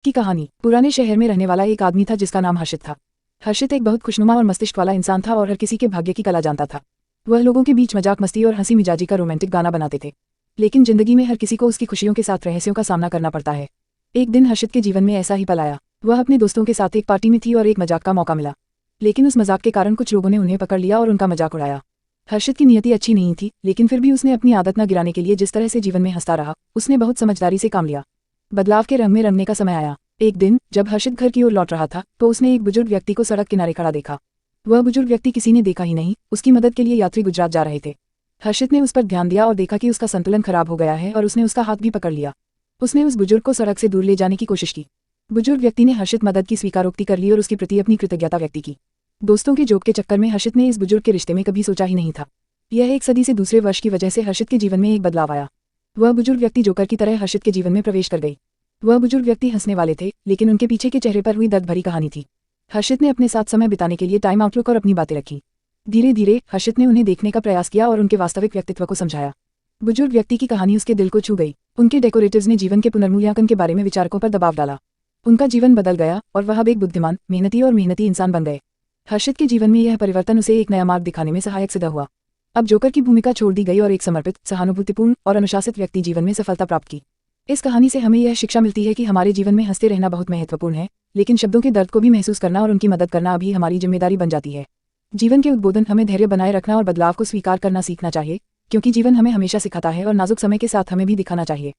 की कहानी। पुराने शहर में रहने वाला एक आदमी था जिसका नाम हर्षित था। हर्षित एक बहुत खुशनुमा और मस्तिष्क वाला इंसान था और हर किसी के भाग्य की कला जानता था। वह लोगों के बीच मजाक मस्ती और हंसी मिजाजी का रोमांटिक गाना बनाते थे। लेकिन जिंदगी में हर किसी को उसकी खुशियों के साथ रहस्यों का सामना करना पड़ता है। एक दिन हर्षित के जीवन में ऐसा ही पल आया। वह अपने दोस्तों के साथ एक पार्टी में थी और एक मजाक का मौका मिला। लेकिन उस मजाक के कारण कुछ लोगों ने उन्हें पकड़ लिया और उनका मजाक उड़ाया। हर्षित की नियति अच्छी नहीं थी, लेकिन फिर भी उसने अपनी आदत न गिराने के लिए जिस तरह से जीवन में हंसता रहा, उसने बहुत समझदारी से काम लिया। बदलाव के रंग में रंगने का समय आया। एक दिन जब हर्षित घर की ओर लौट रहा था तो उसने एक बुजुर्ग व्यक्ति को सड़क किनारे खड़ा देखा। वह बुजुर्ग व्यक्ति किसी ने देखा ही नहीं, उसकी मदद के लिए यात्री गुजरात जा रहे थे। हर्षित ने उस पर ध्यान दिया और देखा कि उसका संतुलन खराब हो गया है और उसने उसका हाथ भी पकड़ लिया। उसने उस बुजुर्ग को सड़क से दूर ले जाने की कोशिश की। बुजुर्ग व्यक्ति ने हर्षित मदद की स्वीकारोक्ति कर ली और उसके प्रति अपनी कृतज्ञता व्यक्त की। दोस्तों के जोक के चक्कर में हर्षित ने इस बुजुर्ग के रिश्ते में कभी सोचा ही नहीं था। यह एक सदी से दूसरे वर्ष की वजह से हर्षित के जीवन में एक बदलाव आया। वह बुजुर्ग व्यक्ति जोकर की तरह हर्षित के जीवन में प्रवेश कर गई। वह बुजुर्ग व्यक्ति हंसने वाले थे, लेकिन उनके पीछे के चेहरे पर हुई दर्द भरी कहानी थी। हर्षित ने अपने साथ समय बिताने के लिए टाइम आउटलुक और अपनी बातें रखी। धीरे धीरे हर्षित ने उन्हें देखने का प्रयास किया और उनके वास्तविक व्यक्तित्व को समझाया। बुजुर्ग व्यक्ति की कहानी उसके दिल को छू गई। उनके डेकोरेटिव्स ने जीवन के पुनर्मूल्यांकन के बारे में विचारकों पर दबाव डाला। उनका जीवन बदल गया और वह अब एक बुद्धिमान, मेहनती इंसान बन गए। हर्षित के जीवन में यह परिवर्तन उसे एक नया मार्ग दिखाने में सहायक सिद्ध हुआ। अब जोकर की भूमिका छोड़ दी गई और एक समर्पित, सहानुभूतिपूर्ण और अनुशासित व्यक्ति जीवन में सफलता प्राप्त की। इस कहानी से हमें यह शिक्षा मिलती है कि हमारे जीवन में हंसते रहना बहुत महत्वपूर्ण है, लेकिन शब्दों के दर्द को भी महसूस करना और उनकी मदद करना अभी हमारी जिम्मेदारी बन जाती है। जीवन के उद्बोधन हमें धैर्य बनाए रखना और बदलाव को स्वीकार करना सीखना चाहिए, क्योंकि जीवन हमें हमेशा सिखाता है और नाजुक समय के साथ हमें भी दिखाना चाहिए।